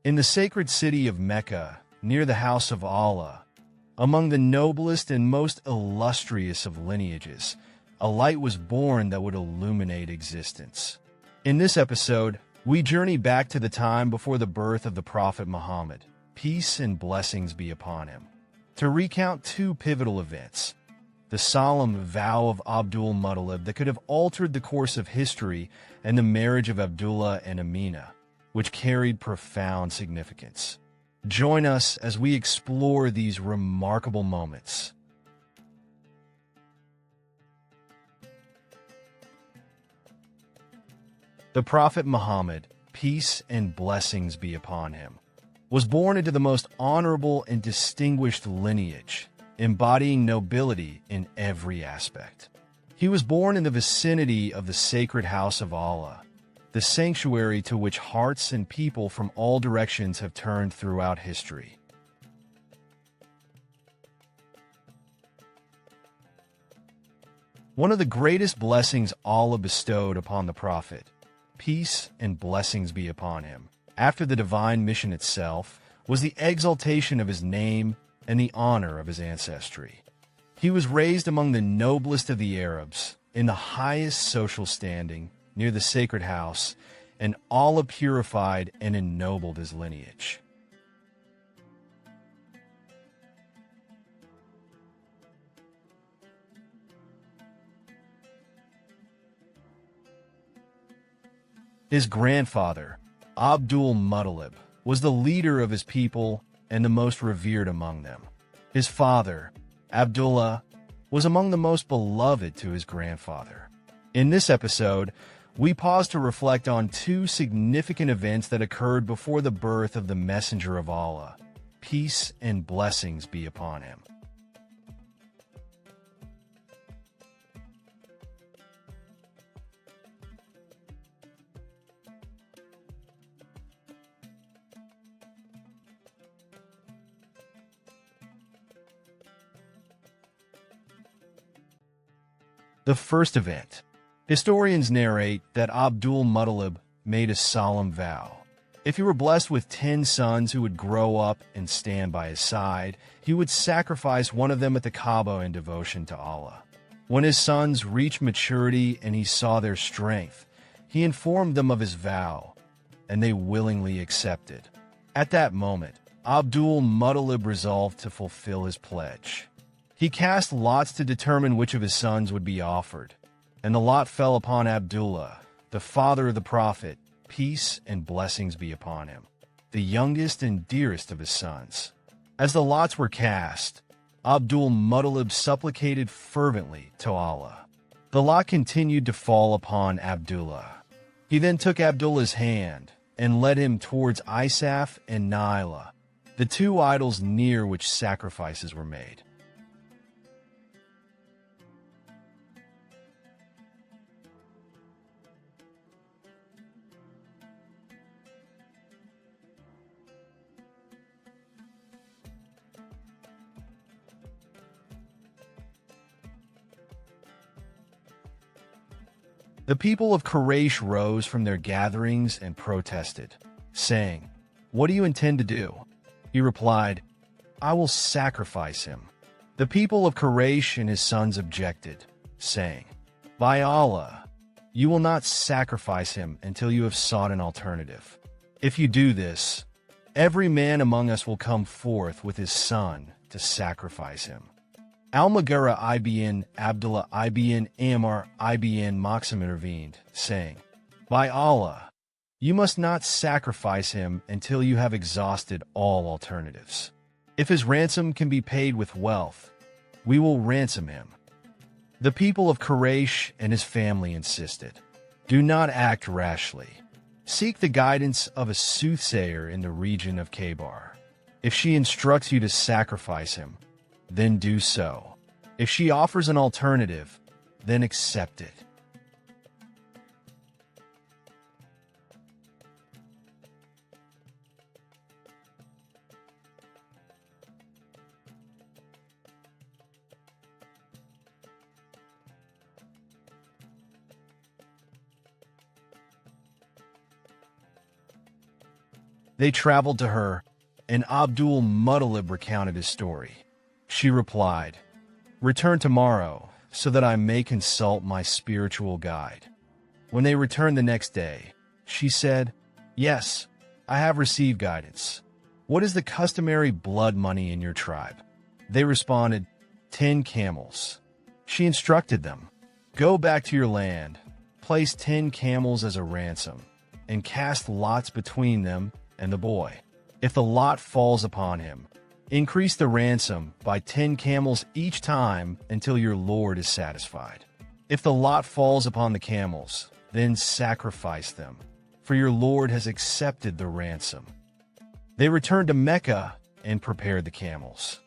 In the sacred city of Mecca, near the house of Allah, among the noblest and most illustrious of lineages, a light was born that would illuminate existence. In this episode, we journey back to the time before the birth of the Prophet Muhammad, peace and blessings be upon him, to recount two pivotal events: the solemn vow of Abdul Muttalib that could have altered the course of history, and the marriage of Abdullah and Amina, which carried profound significance. Join us as we explore these remarkable moments. The Prophet Muhammad, peace and blessings be upon him, was born into the most honorable and distinguished lineage, embodying nobility in every aspect. He was born in the vicinity of the sacred house of Allah, the sanctuary to which hearts and people from all directions have turned throughout history. One of the greatest blessings Allah bestowed upon the Prophet, peace and blessings be upon him, after the divine mission itself, was the exaltation of his name and the honor of his ancestry. He was raised among the noblest of the Arabs, in the highest social standing, near the sacred house, and Allah purified and ennobled his lineage. His grandfather, Abdul Muttalib, was the leader of his people and the most revered among them. His father, Abdullah, was among the most beloved to his grandfather. In this episode, we pause to reflect on two significant events that occurred before the birth of the messenger of Allah. Peace and blessings be upon him. The first event. Historians narrate that Abdul Muttalib made a solemn vow. If he were blessed with 10 sons who would grow up and stand by his side, he would sacrifice one of them at the Kaaba in devotion to Allah. When his sons reached maturity and he saw their strength, he informed them of his vow, and they willingly accepted. At that moment, Abdul Muttalib resolved to fulfill his pledge. He cast lots to determine which of his sons would be offered, and the lot fell upon Abdullah, the father of the Prophet, peace and blessings be upon him, the youngest and dearest of his sons. As the lots were cast, Abdul Muttalib supplicated fervently to Allah. The lot continued to fall upon Abdullah. He then took Abdullah's hand and led him towards Isaf and Naila, the two idols near which sacrifices were made. The people of Quraysh rose from their gatherings and protested, saying, "What do you intend to do?" He replied, "I will sacrifice him." The people of Quraysh and his sons objected, saying, "By Allah, you will not sacrifice him until you have sought an alternative. If you do this, every man among us will come forth with his son to sacrifice him." Al-Mughira ibn Abdullah ibn Amr ibn Maksim intervened, saying, "By Allah, you must not sacrifice him until you have exhausted all alternatives. If his ransom can be paid with wealth, we will ransom him." The people of Quraysh and his family insisted, "Do not act rashly. Seek the guidance of a soothsayer in the region of Khaybar. If she instructs you to sacrifice him, then do so. If she offers an alternative, then accept it." They traveled to her, and Abdul Muttalib recounted his story. She replied, "Return tomorrow, so that I may consult my spiritual guide." When they returned the next day, she said, "Yes, I have received guidance. What is the customary blood money in your tribe?" They responded, 10 camels. She instructed them, "Go back to your land, place 10 camels as a ransom, and cast lots between them and the boy. If the lot falls upon him, increase the ransom by 10 camels each time until your lord is satisfied. If the lot falls upon the camels, then sacrifice them, for your lord has accepted the ransom." They returned to Mecca and prepared the camels.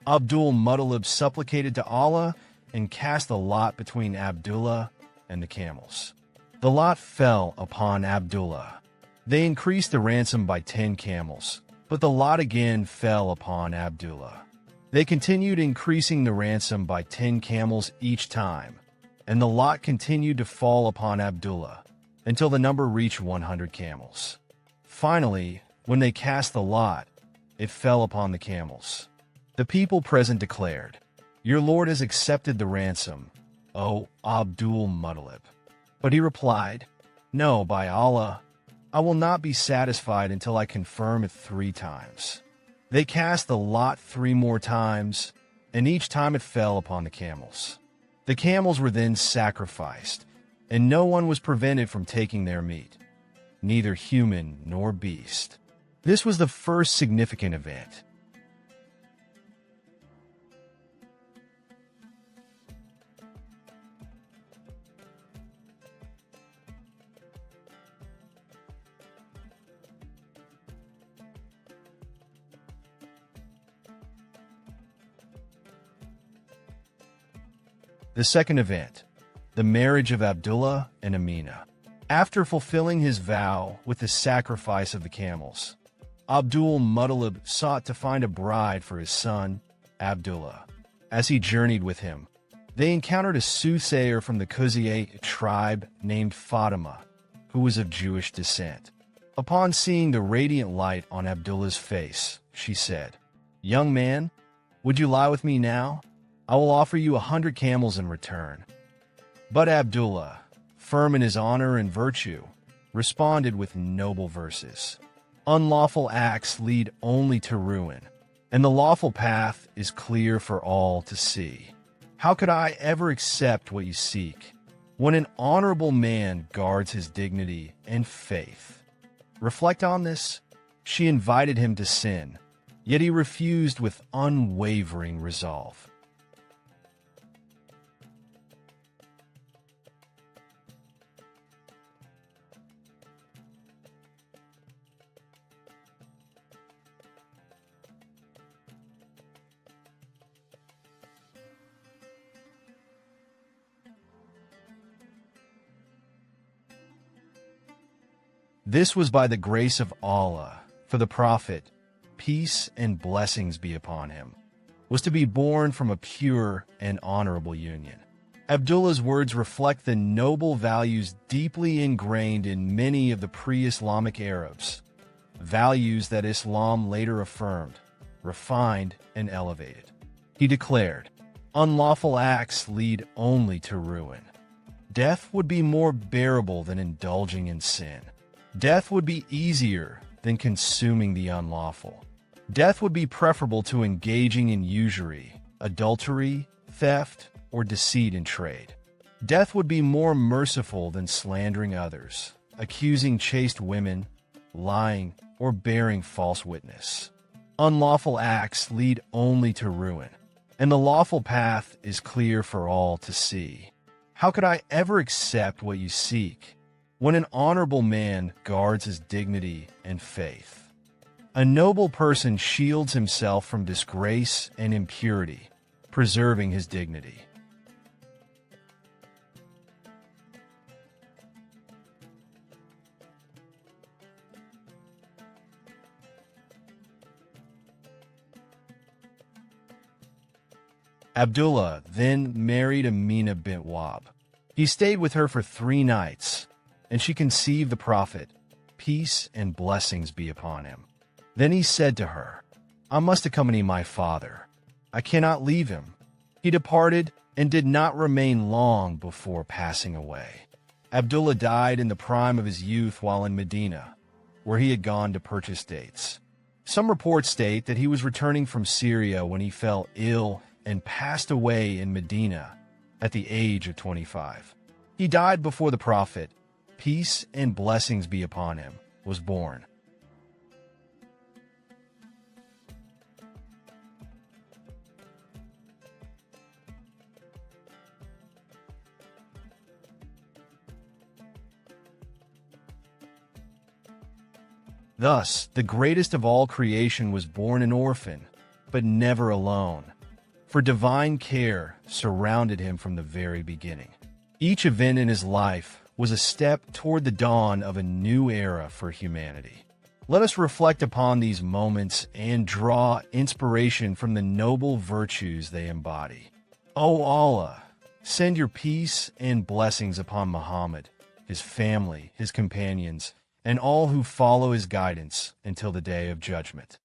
Abdul Muttalib supplicated to Allah and cast a lot between Abdullah and the camels. The lot fell upon Abdullah. They increased the ransom by 10 camels, but the lot again fell upon Abdullah. They continued increasing the ransom by 10 camels each time, and the lot continued to fall upon Abdullah until the number reached 100 camels. Finally, when they cast the lot, it fell upon the camels. The people present declared, "Your lord has accepted the ransom, O Abdul Muttalib." But he replied, "No, by Allah, I will not be satisfied until I confirm it 3 times." They cast the lot 3 more times, and each time it fell upon the camels. The camels were then sacrificed, and no one was prevented from taking their meat, neither human nor beast. This was the first significant event. The second event, the marriage of Abdullah and Amina. After fulfilling his vow with the sacrifice of the camels, Abdul Muttalib sought to find a bride for his son, Abdullah. As he journeyed with him, they encountered a soothsayer from the Quraysh tribe named Fatima, who was of Jewish descent. Upon seeing the radiant light on Abdullah's face, she said, "Young man, would you lie with me now? I will offer you 100 camels in return." But Abdullah, firm in his honor and virtue, responded with noble verses. "Unlawful acts lead only to ruin, and the lawful path is clear for all to see. How could I ever accept what you seek, when an honorable man guards his dignity and faith?" Reflect on this. She invited him to sin, yet he refused with unwavering resolve. This was by the grace of Allah, for the Prophet, peace and blessings be upon him, was to be born from a pure and honorable union. Abdullah's words reflect the noble values deeply ingrained in many of the pre-Islamic Arabs, values that Islam later affirmed, refined, and elevated. He declared, "Unlawful acts lead only to ruin. Death would be more bearable than indulging in sin. Death would be easier than consuming the unlawful. Death would be preferable to engaging in usury, adultery, theft, or deceit in trade. Death would be more merciful than slandering others, accusing chaste women, lying, or bearing false witness. Unlawful acts lead only to ruin, and the lawful path is clear for all to see. How could I ever accept what you seek, when an honorable man guards his dignity and faith? A noble person shields himself from disgrace and impurity, preserving his dignity." Abdullah then married Amina bint Wahb. He stayed with her for 3 nights, and she conceived the Prophet, peace and blessings be upon him. Then he said to her, I must accompany my father. I cannot leave him. He departed and did not remain long before passing away. Abdullah died in the prime of his youth while in Medina, where he had gone to purchase dates. Some reports state that he was returning from Syria when he fell ill and passed away in Medina at the age of 25. He died before the Prophet, peace and blessings be upon him, was born. Thus, the greatest of all creation was born an orphan, but never alone, for divine care surrounded him from the very beginning. Each event in his life was a step toward the dawn of a new era for humanity. Let us reflect upon these moments and draw inspiration from the noble virtues they embody. O Allah, send your peace and blessings upon Muhammad, his family, his companions, and all who follow his guidance until the day of judgment.